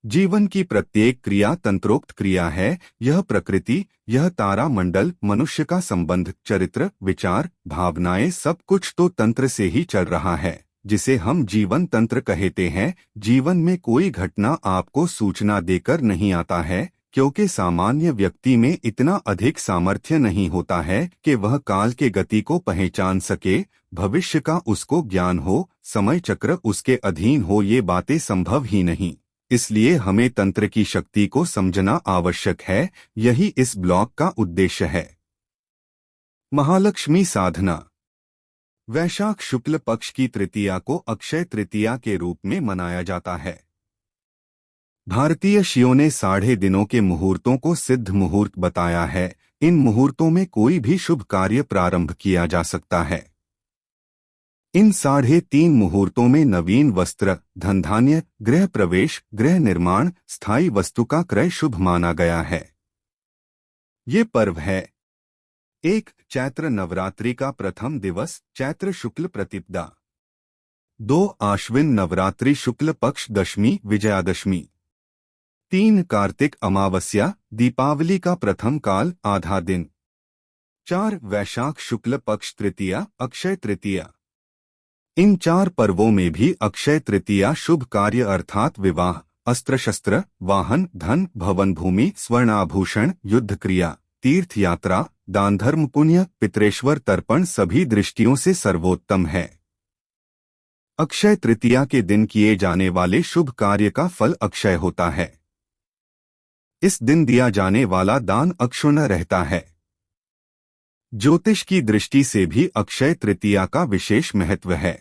जीवन की प्रत्येक क्रिया तंत्रोक्त क्रिया है। यह प्रकृति, यह तारा मंडल, मनुष्य का संबंध, चरित्र, विचार, भावनाएं, सब कुछ तो तंत्र से ही चल रहा है, जिसे हम जीवन तंत्र कहते हैं। जीवन में कोई घटना आपको सूचना देकर नहीं आता है, क्योंकि सामान्य व्यक्ति में इतना अधिक सामर्थ्य नहीं होता है कि वह काल के गति को पहचान सके, भविष्य का उसको ज्ञान हो, समय चक्र उसके अधीन हो, ये बातें संभव ही नहीं। इसलिए हमें तंत्र की शक्ति को समझना आवश्यक है। यही इस ब्लॉग का उद्देश्य है। महालक्ष्मी साधना। वैशाख शुक्ल पक्ष की तृतीया को अक्षय तृतीया के रूप में मनाया जाता है। भारतीय शियों ने 12.5 दिनों के मुहूर्तों को सिद्ध मुहूर्त बताया है। इन मुहूर्तों में कोई भी शुभ कार्य प्रारंभ किया जा सकता है। इन 3.5 मुहूर्तों में नवीन वस्त्र, धन धान्य, गृह प्रवेश, गृह निर्माण, स्थायी वस्तु का क्रय शुभ माना गया है। ये पर्व है: 1. चैत्र नवरात्रि का प्रथम दिवस, चैत्र शुक्ल प्रतिपदा। 2. आश्विन नवरात्रि शुक्ल पक्ष दशमी, विजयादशमी। 3. कार्तिक अमावस्या, दीपावली का प्रथम काल, आधा दिन। 4. वैशाख शुक्ल पक्ष तृतीया, अक्षय तृतीया। इन 4 पर्वों में भी अक्षय तृतीया शुभ कार्य अर्थात विवाह, अस्त्र शस्त्र, वाहन, धन, भवन, भूमि, स्वर्णाभूषण, युद्ध क्रिया, तीर्थ यात्रा, दान, धर्म, पुण्य, पितरेश्वर तर्पण सभी दृष्टियों से सर्वोत्तम है। अक्षय तृतीया के दिन किए जाने वाले शुभ कार्य का फल अक्षय होता है। इस दिन दिया जाने वाला दान अक्षुण्ण रहता है। ज्योतिष की दृष्टि से भी अक्षय तृतीया का विशेष महत्व है।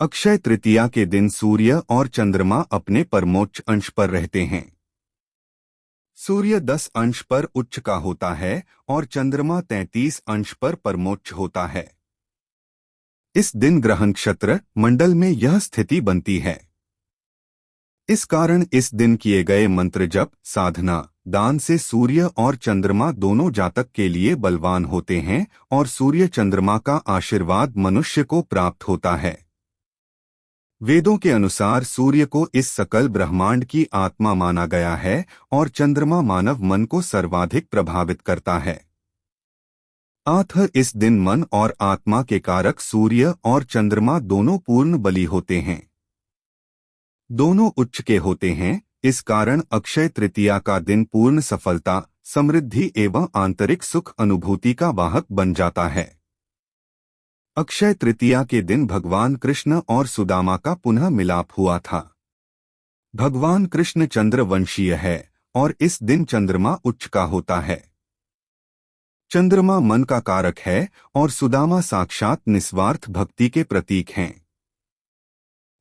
अक्षय तृतीया के दिन सूर्य और चंद्रमा अपने परमोच्च अंश पर रहते हैं। सूर्य 10 अंश पर उच्च का होता है और चंद्रमा 33 अंश पर परमोच्च होता है। इस दिन ग्रह नक्षत्र मंडल में यह स्थिति बनती है। इस कारण इस दिन किए गए मंत्र जप, साधना, दान से सूर्य और चंद्रमा दोनों जातक के लिए बलवान होते हैं और सूर्य चंद्रमा का आशीर्वाद मनुष्य को प्राप्त होता है। वेदों के अनुसार सूर्य को इस सकल ब्रह्मांड की आत्मा माना गया है और चंद्रमा मानव मन को सर्वाधिक प्रभावित करता है। अतः इस दिन मन और आत्मा के कारक सूर्य और चंद्रमा दोनों पूर्ण बली होते हैं। दोनों उच्च के होते हैं। इस कारण अक्षय तृतीया का दिन पूर्ण सफलता, समृद्धि एवं आंतरिक सुख अनुभूति का वाहक बन जाता है। अक्षय तृतीया के दिन भगवान कृष्ण और सुदामा का पुनः मिलाप हुआ था। भगवान कृष्ण चंद्रवंशीय है और इस दिन चंद्रमा उच्च का होता है। चंद्रमा मन का कारक है और सुदामा साक्षात निस्वार्थ भक्ति के प्रतीक हैं।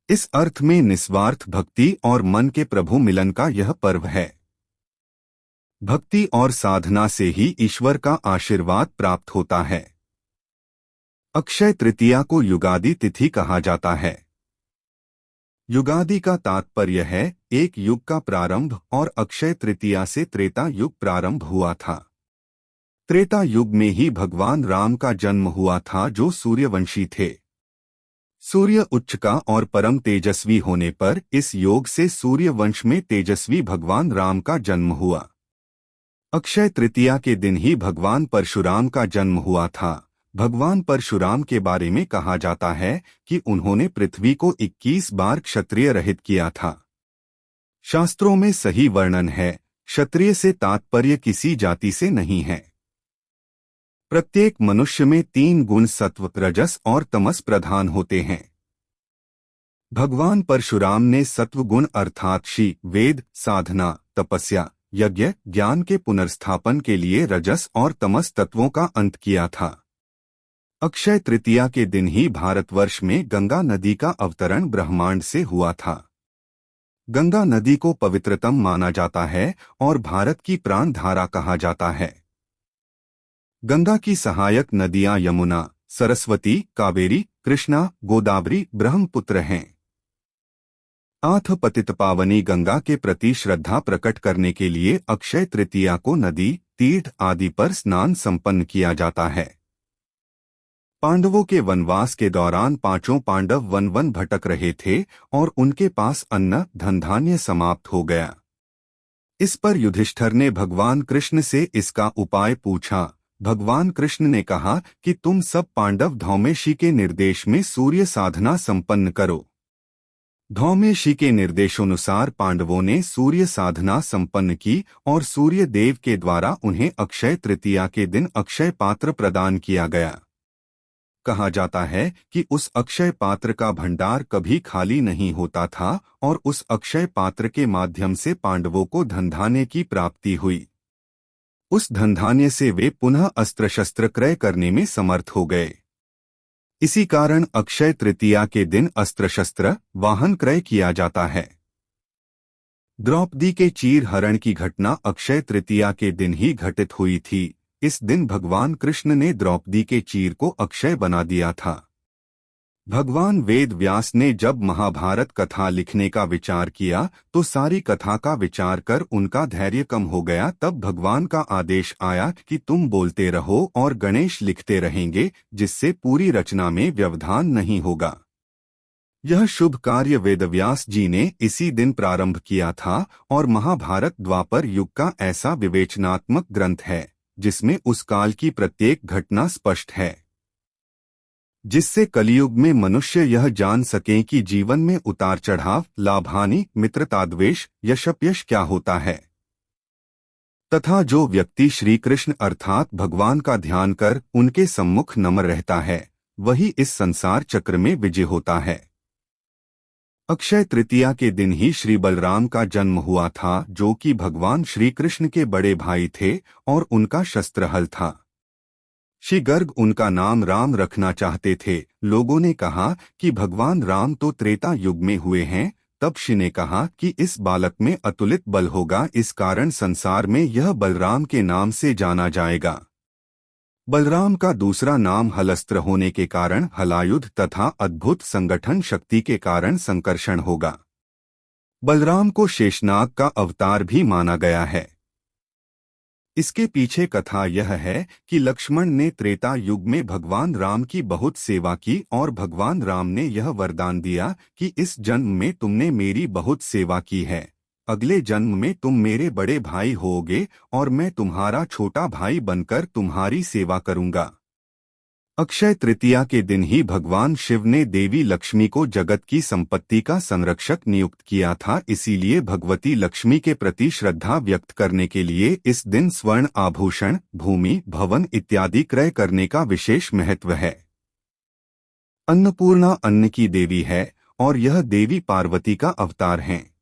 इस अर्थ में निस्वार्थ भक्ति और मन के प्रभु मिलन का यह पर्व है। भक्ति और साधना से ही ईश्वर का आशीर्वाद प्राप्त होता है। अक्षय तृतीया को युगादि तिथि कहा जाता है। युगादि का तात्पर्य है एक युग का प्रारंभ और अक्षय तृतीया से त्रेता युग प्रारंभ हुआ था। त्रेता युग में ही भगवान राम का जन्म हुआ था जो सूर्यवंशी थे। सूर्य उच्च का और परम तेजस्वी होने पर इस योग से सूर्यवंश में तेजस्वी भगवान राम का जन्म हुआ। अक्षय तृतीया के दिन ही भगवान परशुराम का जन्म हुआ था। भगवान परशुराम के बारे में कहा जाता है कि उन्होंने पृथ्वी को 21 बार क्षत्रिय रहित किया था। शास्त्रों में सही वर्णन है, क्षत्रिय से तात्पर्य किसी जाति से नहीं है। प्रत्येक मनुष्य में 3 गुण सत्व, रजस और तमस प्रधान होते हैं। भगवान परशुराम ने सत्व गुण अर्थात शी, वेद, साधना, तपस्या, यज्ञ, ज्ञान के पुनर्स्थापन के लिए रजस और तमस तत्वों का अंत किया था। अक्षय तृतीया के दिन ही भारतवर्ष में गंगा नदी का अवतरण ब्रह्मांड से हुआ था। गंगा नदी को पवित्रतम माना जाता है और भारत की प्राण धारा कहा जाता है। गंगा की सहायक नदियां यमुना, सरस्वती, कावेरी, कृष्णा, गोदावरी, ब्रह्मपुत्र हैं। आठ पतित पावनी गंगा के प्रति श्रद्धा प्रकट करने के लिए अक्षय तृतीया को नदी, तीर्थ आदि पर स्नान संपन्न किया जाता है। पांडवों के वनवास के दौरान पांचों पांडव वन वन भटक रहे थे और उनके पास अन्न धन धान्य समाप्त हो गया। इस पर युधिष्ठिर ने भगवान कृष्ण से इसका उपाय पूछा। भगवान कृष्ण ने कहा कि तुम सब पांडव धौमेशी के निर्देश में सूर्य साधना संपन्न करो। धौमेशी के निर्देशानुसार पांडवों ने सूर्य साधना संपन्न की और सूर्य देव के द्वारा उन्हें अक्षय तृतीया के दिन अक्षय पात्र प्रदान किया गया। कहा जाता है कि उस अक्षय पात्र का भंडार कभी खाली नहीं होता था और उस अक्षय पात्र के माध्यम से पांडवों को धनधान्य की प्राप्ति हुई। उस धनधान्य से वे पुनः अस्त्र शस्त्र क्रय करने में समर्थ हो गए। इसी कारण अक्षय तृतीया के दिन अस्त्र शस्त्र वाहन क्रय किया जाता है। द्रौपदी के चीर हरण की घटना अक्षय तृतीया के दिन ही घटित हुई थी। इस दिन भगवान कृष्ण ने द्रौपदी के चीर को अक्षय बना दिया था। भगवान वेद व्यास ने जब महाभारत कथा लिखने का विचार किया तो सारी कथा का विचार कर उनका धैर्य कम हो गया। तब भगवान का आदेश आया कि तुम बोलते रहो और गणेश लिखते रहेंगे, जिससे पूरी रचना में व्यवधान नहीं होगा। यह शुभ कार्य वेदव्यास जी ने इसी दिन प्रारंभ किया था और महाभारत द्वापर युग का ऐसा विवेचनात्मक ग्रंथ है जिसमें उस काल की प्रत्येक घटना स्पष्ट है, जिससे कलियुग में मनुष्य यह जान सकें कि जीवन में उतार चढ़ाव, लाभ हानि, मित्रताद्वेष, यशपयश क्या होता है, तथा जो व्यक्ति श्री कृष्ण अर्थात भगवान का ध्यान कर उनके सम्मुख नम्र रहता है वही इस संसार चक्र में विजय होता है। अक्षय तृतीया के दिन ही श्री बलराम का जन्म हुआ था, जो कि भगवान श्री कृष्ण के बड़े भाई थे और उनका शस्त्रहल था। श्री गर्ग उनका नाम राम रखना चाहते थे। लोगों ने कहा कि भगवान राम तो त्रेता युग में हुए हैं। तब श्री ने कहा कि इस बालक में अतुलित बल होगा, इस कारण संसार में यह बलराम के नाम से जाना जाएगा। बलराम का दूसरा नाम हलस्त्र होने के कारण हलायुध तथा अद्भुत संगठन शक्ति के कारण संकर्षण होगा। बलराम को शेषनाग का अवतार भी माना गया है। इसके पीछे कथा यह है कि लक्ष्मण ने त्रेता युग में भगवान राम की बहुत सेवा की और भगवान राम ने यह वरदान दिया कि इस जन्म में तुमने मेरी बहुत सेवा की है, अगले जन्म में तुम मेरे बड़े भाई होगे और मैं तुम्हारा छोटा भाई बनकर तुम्हारी सेवा करूंगा। अक्षय तृतीया के दिन ही भगवान शिव ने देवी लक्ष्मी को जगत की संपत्ति का संरक्षक नियुक्त किया था। इसीलिए भगवती लक्ष्मी के प्रति श्रद्धा व्यक्त करने के लिए इस दिन स्वर्ण आभूषण, भूमि, भवन इत्यादि क्रय करने का विशेष महत्व है। अन्नपूर्णा अन्न की देवी है और यह देवी पार्वती का अवतार हैं।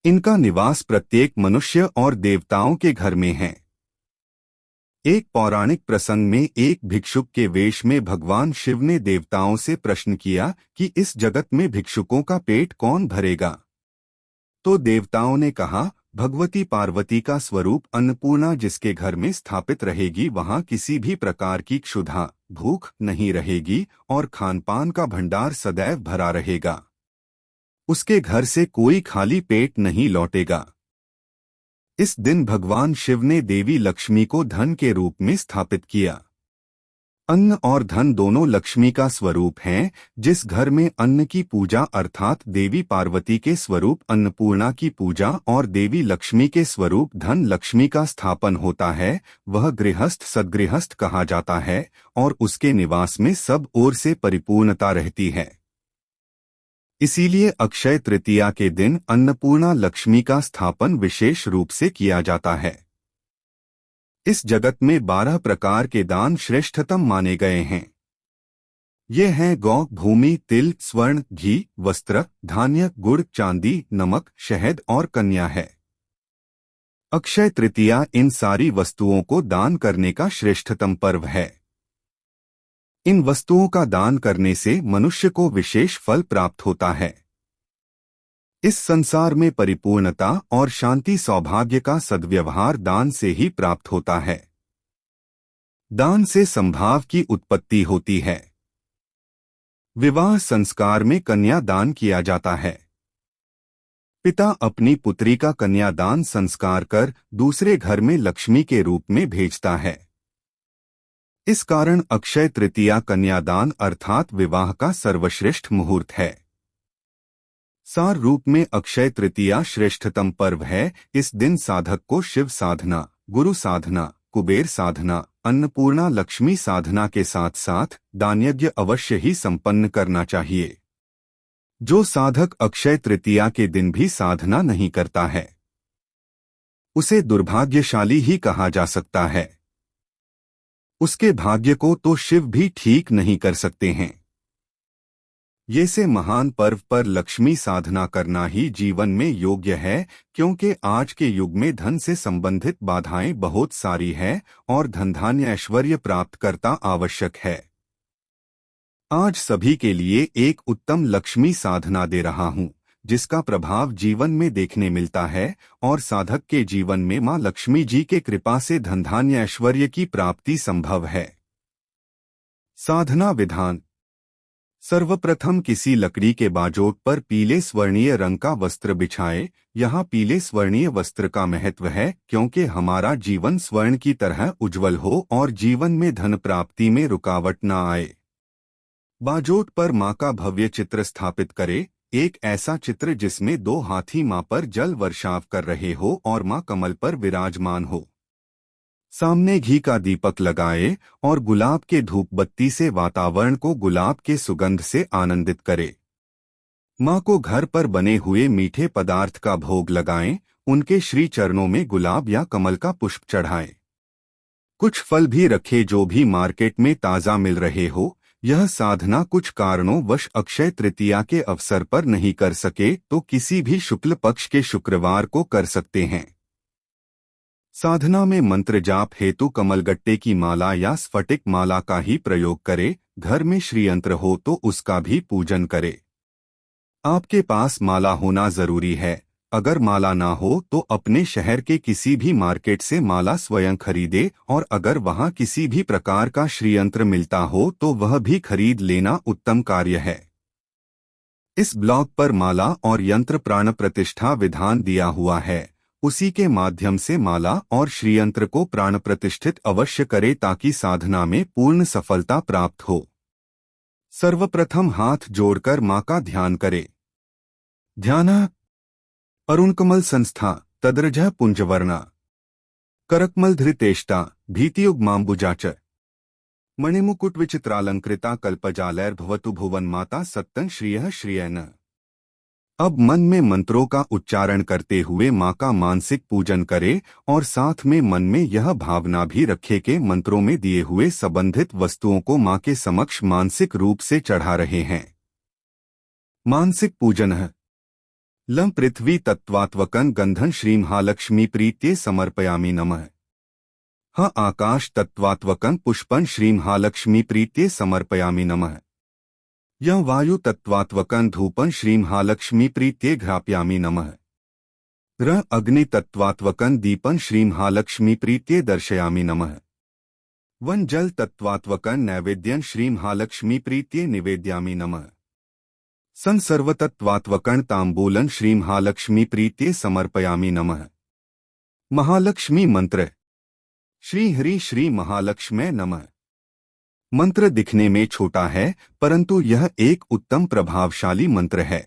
इनका निवास प्रत्येक मनुष्य और देवताओं के घर में है। एक पौराणिक प्रसंग में एक भिक्षुक के वेश में भगवान शिव ने देवताओं से प्रश्न किया कि इस जगत में भिक्षुकों का पेट कौन भरेगा। तो देवताओं ने कहा, भगवती पार्वती का स्वरूप अन्नपूर्णा जिसके घर में स्थापित रहेगी वहां किसी भी प्रकार की क्षुधा, भूख नहीं रहेगी और खानपान का भंडार सदैव भरा रहेगा। उसके घर से कोई खाली पेट नहीं लौटेगा। इस दिन भगवान शिव ने देवी लक्ष्मी को धन के रूप में स्थापित किया। अन्न और धन दोनों लक्ष्मी का स्वरूप हैं। जिस घर में अन्न की पूजा अर्थात देवी पार्वती के स्वरूप अन्नपूर्णा की पूजा और देवी लक्ष्मी के स्वरूप धन लक्ष्मी का स्थापन होता है, वह गृहस्थ सद्गृहस्थ कहा जाता है और उसके निवास में सब ओर से परिपूर्णता रहती है। इसीलिए अक्षय तृतीया के दिन अन्नपूर्णा लक्ष्मी का स्थापन विशेष रूप से किया जाता है। इस जगत में 12 प्रकार के दान श्रेष्ठतम माने गए हैं। ये हैं गौ, भूमि, तिल, स्वर्ण, घी, वस्त्र, धान्य, गुड़, चांदी, नमक, शहद और कन्या है। अक्षय तृतीया इन सारी वस्तुओं को दान करने का श्रेष्ठतम पर्व है। इन वस्तुओं का दान करने से मनुष्य को विशेष फल प्राप्त होता है। इस संसार में परिपूर्णता और शांति सौभाग्य का सद्व्यवहार दान से ही प्राप्त होता है। दान से संभाव की उत्पत्ति होती है। विवाह संस्कार में कन्या दान किया जाता है। पिता अपनी पुत्री का कन्यादान संस्कार कर दूसरे घर में लक्ष्मी के रूप में भेजता है। इस कारण अक्षय तृतीया कन्यादान अर्थात विवाह का सर्वश्रेष्ठ मुहूर्त है। सार रूप में अक्षय तृतीया श्रेष्ठतम पर्व है। इस दिन साधक को शिव साधना, गुरु साधना, कुबेर साधना, अन्नपूर्णा लक्ष्मी साधना के साथ साथ दानयज्ञ अवश्य ही संपन्न करना चाहिए। जो साधक अक्षय तृतीया के दिन भी साधना नहीं करता है, उसे दुर्भाग्यशाली ही कहा जा सकता है। उसके भाग्य को तो शिव भी ठीक नहीं कर सकते हैं। ये से महान पर्व पर लक्ष्मी साधना करना ही जीवन में योग्य है, क्योंकि आज के युग में धन से संबंधित बाधाएं बहुत सारी है और धनधान्य ऐश्वर्य प्राप्त करता आवश्यक है। आज सभी के लिए एक उत्तम लक्ष्मी साधना दे रहा हूँ, जिसका प्रभाव जीवन में देखने मिलता है और साधक के जीवन में मां लक्ष्मी जी के कृपा से धनधान्य ऐश्वर्य की प्राप्ति संभव है। साधना विधान। सर्वप्रथम किसी लकड़ी के बाजोट पर पीले स्वर्णीय रंग का वस्त्र बिछाए। यहाँ पीले स्वर्णीय वस्त्र का महत्व है क्योंकि हमारा जीवन स्वर्ण की तरह उज्जवल हो और जीवन में धन प्राप्ति में रुकावट न आए। बाजोट पर मां का भव्य चित्र स्थापित करे। एक ऐसा चित्र जिसमें दो हाथी मां पर जल वर्षाव कर रहे हो और मां कमल पर विराजमान हो। सामने घी का दीपक लगाए और गुलाब के धूप बत्ती से वातावरण को गुलाब के सुगंध से आनंदित करे। मां को घर पर बने हुए मीठे पदार्थ का भोग लगाएं। उनके श्री चरणों में गुलाब या कमल का पुष्प चढ़ाएं। कुछ फल भी रखे जो भी मार्केट में ताजा मिल रहे हो। यह साधना कुछ कारणों वश अक्षय तृतीया के अवसर पर नहीं कर सके तो किसी भी शुक्ल पक्ष के शुक्रवार को कर सकते हैं। साधना में मंत्र जाप हेतु कमलगट्टे की माला या स्फटिक माला का ही प्रयोग करे। घर में श्रीयंत्र हो तो उसका भी पूजन करे। आपके पास माला होना जरूरी है। अगर माला ना हो तो अपने शहर के किसी भी मार्केट से माला स्वयं खरीदे और अगर वहां किसी भी प्रकार का श्रीयंत्र मिलता हो तो वह भी खरीद लेना उत्तम कार्य है। इस ब्लॉग पर माला और यंत्र प्राण प्रतिष्ठा विधान दिया हुआ है। उसी के माध्यम से माला और श्रीयंत्र को प्राण प्रतिष्ठित अवश्य करे ताकि साधना में पूर्ण सफलता प्राप्त हो। सर्वप्रथम हाथ जोड़कर मां का ध्यान करे। ध्यान। अरुणकमल संस्था तद्रजः पुंजवर्णा करकमलधृतेष्टा भीतियुग्माम्बुजाच मणिमुकुट विचित्रालंकृता कल्पजालैर्भवतु भुवन माता सत्तं श्रियः श्रियेन। अब मन में मंत्रों का उच्चारण करते हुए मां का मानसिक पूजन करे और साथ में मन में यह भावना भी रखे कि मंत्रों में दिए हुए संबंधित वस्तुओं को मां के समक्ष मानसिक रूप से चढ़ा रहे हैं। मानसिक पूजन है। लम पृथ्वी तत्वात्वकं गंधन श्रीमहालक्ष्मी प्रीत्ये समर्पयामि नमः। ह आकाश तत्वात्वकं पुष्पं श्रीमहालक्ष्मी प्रीत्ये समर्पयामि नमः। यह वायु तत्वात्वकं धूपं श्रीमहालक्ष्मी प्रीत्ये घ्रापयामि नमः। र अग्नि तत्वात्वकं दीपं श्रीमहालक्ष्मी प्रीत्ये दर्शयामि नमः। वन जल तत्वात्वकं नैवेद्यं श्रीमहालक्ष्मी प्रीत्ये निवेद्यामि नमः। सन सर्वतत्वात्वकं तांबूलं श्रीमहालक्ष्मी प्रीत्ये समर्पयामि नमः। महालक्ष्मी मंत्र। श्री हरि श्री महालक्ष्मै नमः। मंत्र दिखने में छोटा है परंतु यह एक उत्तम प्रभावशाली मंत्र है।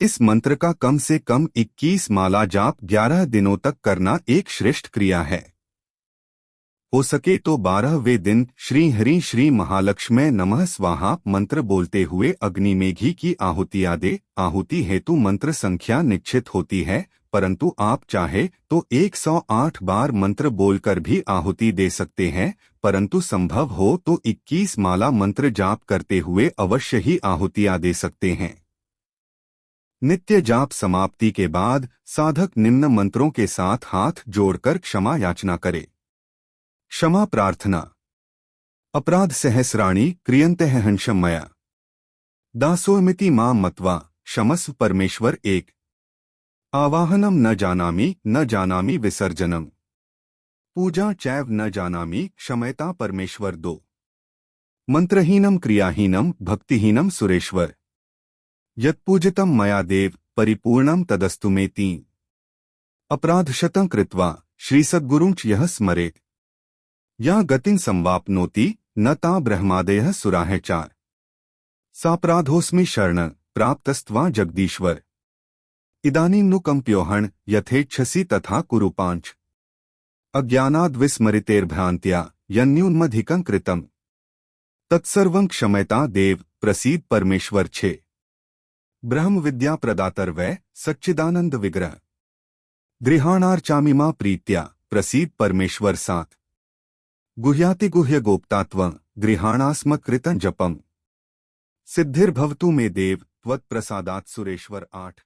इस मंत्र का कम से कम 21 माला जाप 11 दिनों तक करना एक श्रेष्ठ क्रिया है। हो सके तो 12वें दिन श्री हरि श्री महालक्ष्मै नमः स्वाहा मंत्र बोलते हुए अग्नि में घी की आहुतियां दे। आहुति हेतु मंत्र संख्या निश्चित होती है, परंतु आप चाहे तो 108 बार मंत्र बोलकर भी आहुति दे सकते हैं, परंतु संभव हो तो 21 माला मंत्र जाप करते हुए अवश्य ही आहुतियां दे सकते हैं। नित्य जाप समाप्ति के बाद साधक निम्न मंत्रों के साथ हाथ जोड़कर क्षमा याचना करे। क्षमा प्रार्थना। अपराध सहस्राणि क्रियन्ते हंसं मया दासोऽमिति मां मत्वा क्षमस्व परमेश्वर एक। आवाहनम न जानामि विसर्जनम पूजा चैव न जानामि क्षमयता परमेश्वर दो। मंत्रहीनम क्रियाहीनम भक्तिहीनम सुरेश्वर यत्पूजितम मया देव परिपूर्णम तदस्तु मे तीन। अपराधशतं कृत्वा श्रीसद्गुरुं च यः स्मरेत् या गतिं संवाप्नोति न ता ब्रह्मादयः सुराः चार। सापराधोऽस्मि शरण प्राप्तस्त्वा जगदीश्वर। इदानीं नु कम्प्योऽहं यथेच्छसि तथा कुरु पांच। अज्ञानाद्विस्मृतेर्भ्रान्त्या यन्न्यूनमधिकं कृतं तत्सर्वं क्षमयता देव प्रसीद परमेश्वर छे। ब्रह्म विद्या प्रदातर वै सच्चिदानंद विग्रह। गृहाणार्चामिमा प्रीत्या प्रसीद परमेश्वर साथ। गुह्याति गुह्य गोप्तात्वं गृहाणास्म कृतं जपम। सिद्धिर्भवतु मे देव त्वत्प्रसादात् सुरेश्वर 8।